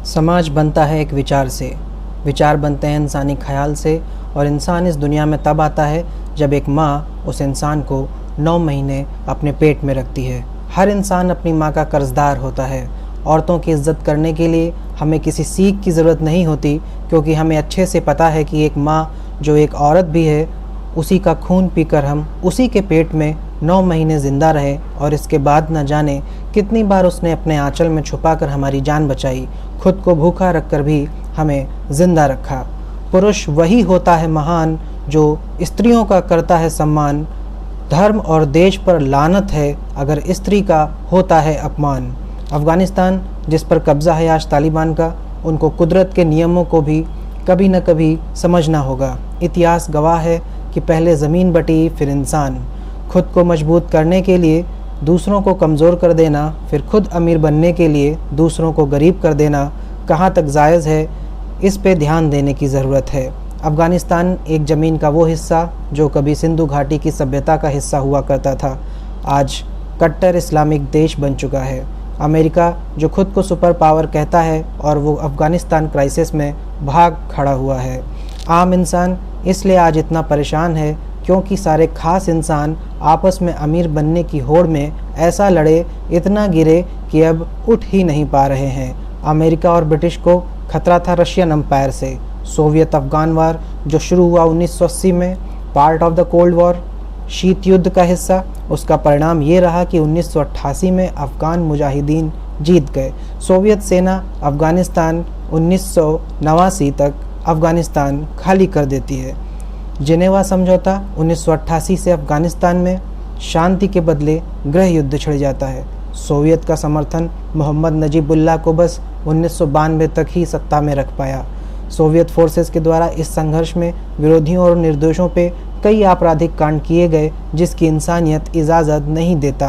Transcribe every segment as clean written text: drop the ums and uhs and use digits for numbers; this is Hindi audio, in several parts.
समाज बनता है एक विचार से, विचार बनते हैं इंसानी ख्याल से, और इंसान इस दुनिया में तब आता है जब एक माँ उस इंसान को 9 महीने अपने पेट में रखती है। हर इंसान अपनी माँ का कर्जदार होता है। औरतों की इज्जत करने के लिए हमें किसी सीख की ज़रूरत नहीं होती, क्योंकि हमें अच्छे से पता है कि एक माँ जो एक औरत भी है, उसी का खून पीकर हम उसी के पेट में 9 महीने ज़िंदा रहे, और इसके बाद न जाने कितनी बार उसने अपने आंचल में छुपाकर हमारी जान बचाई, खुद को भूखा रखकर भी हमें ज़िंदा रखा। पुरुष वही होता है महान जो स्त्रियों का करता है सम्मान। धर्म और देश पर लानत है अगर स्त्री का होता है अपमान। अफ़गानिस्तान जिस पर कब्ज़ा है आज तालिबान का, उनको कुदरत के नियमों को भी कभी न कभी समझना होगा। इतिहास गवाह है कि पहले ज़मीन बटी फिर इंसान। खुद को मजबूत करने के लिए दूसरों को कमज़ोर कर देना, फिर खुद अमीर बनने के लिए दूसरों को गरीब कर देना कहाँ तक जायज़ है, इस पे ध्यान देने की ज़रूरत है। अफ़गानिस्तान एक ज़मीन का वो हिस्सा जो कभी सिंधु घाटी की सभ्यता का हिस्सा हुआ करता था, आज कट्टर इस्लामिक देश बन चुका है। अमेरिका जो खुद को सुपर पावर कहता है, और वो अफ़गानिस्तान क्राइसिस में भाग खड़ा हुआ है। आम इंसान इसलिए आज इतना परेशान है क्योंकि सारे ख़ास इंसान आपस में अमीर बनने की होड़ में ऐसा लड़े, इतना गिरे कि अब उठ ही नहीं पा रहे हैं। अमेरिका और ब्रिटिश को खतरा था रशियन एम्पायर से। सोवियत अफ़गान वार जो शुरू हुआ 1980 में, part of the cold war, शीत युद्ध का हिस्सा, उसका परिणाम ये रहा कि 1988 में अफ़गान मुजाहिदीन जीत गए। सोवियत सेना अफ़गानिस्तान 1989 तक अफ़गानिस्तान खाली कर देती है। जिनेवा समझौता 1988 से अफ़गानिस्तान में शांति के बदले गृह युद्ध छिड़ जाता है। सोवियत का समर्थन मोहम्मद नजीबुल्लाह को बस 1992 तक ही सत्ता में रख पाया। सोवियत फोर्सेस के द्वारा इस संघर्ष में विरोधियों और निर्दोषों पे कई आपराधिक कांड किए गए जिसकी इंसानियत इजाज़त नहीं देता।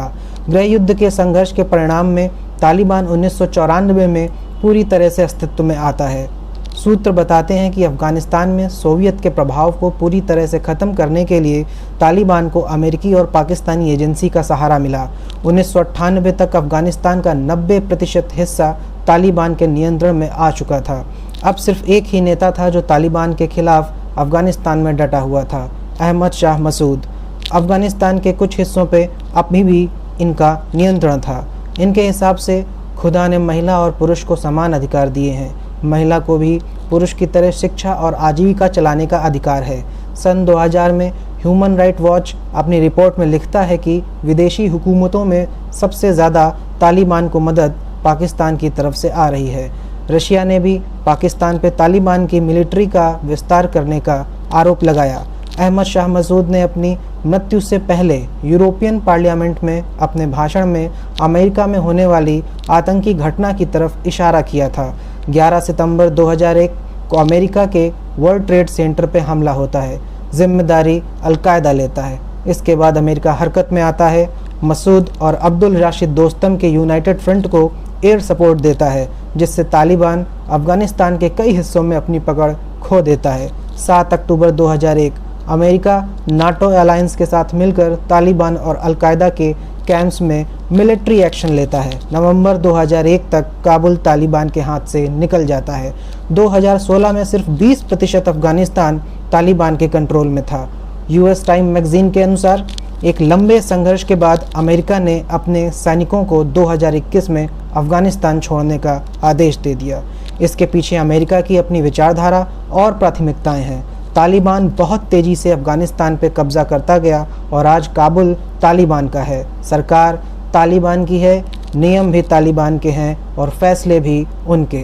गृह युद्ध के संघर्ष के परिणाम में तालिबान 1994 में पूरी तरह से अस्तित्व में आता है। सूत्र बताते हैं कि अफ़गानिस्तान में सोवियत के प्रभाव को पूरी तरह से ख़त्म करने के लिए तालिबान को अमेरिकी और पाकिस्तानी एजेंसी का सहारा मिला। 1998 तक अफ़गानिस्तान का 90% हिस्सा तालिबान के नियंत्रण में आ चुका था। अब सिर्फ एक ही नेता था जो तालिबान के खिलाफ अफ़गानिस्तान में डटा हुआ था, अहमद शाह मसूद। अफ़गानिस्तान के कुछ हिस्सों पे अभी भी इनका नियंत्रण था। इनके हिसाब से खुदा ने महिला और पुरुष को समान अधिकार दिए हैं। महिला को भी पुरुष की तरह शिक्षा और आजीविका चलाने का अधिकार है। सन 2000 में ह्यूमन राइट वॉच अपनी रिपोर्ट में लिखता है कि विदेशी हुकूमतों में सबसे ज़्यादा तालिबान को मदद पाकिस्तान की तरफ से आ रही है। रशिया ने भी पाकिस्तान पे तालिबान की मिलिट्री का विस्तार करने का आरोप लगाया। अहमद शाह मसूद ने अपनी मृत्यु से पहले यूरोपियन पार्लियामेंट में अपने भाषण में अमेरिका में होने वाली आतंकी घटना की तरफ इशारा किया था। 11 सितंबर 2001 को अमेरिका के वर्ल्ड ट्रेड सेंटर पे हमला होता है। जिम्मेदारी अलकायदा लेता है। इसके बाद अमेरिका हरकत में आता है। मसूद और अब्दुल राशिद दोस्तम के यूनाइटेड फ्रंट को एयर सपोर्ट देता है, जिससे तालिबान अफ़गानिस्तान के कई हिस्सों में अपनी पकड़ खो देता है। 7 अक्टूबर 2001 अमेरिका नाटो अलायंस के साथ मिलकर तालिबान और अलकायदा के कैंप्स में मिलिट्री एक्शन लेता है। नवंबर 2001 तक काबुल तालिबान के हाथ से निकल जाता है। 2016 में सिर्फ 20% अफ़गानिस्तान तालिबान के कंट्रोल में था। यूएस टाइम मैगज़ीन के अनुसार एक लंबे संघर्ष के बाद अमेरिका ने अपने सैनिकों को 2021 में अफ़गानिस्तान छोड़ने का आदेश दे दिया। इसके पीछे अमेरिका की अपनी विचारधारा और प्राथमिकताएं हैं। तालिबान बहुत तेज़ी से अफ़गानिस्तान पे कब्ज़ा करता गया और आज काबुल तालिबान का है। सरकार तालिबान की है, नियम भी तालिबान के हैं और फैसले भी उनके।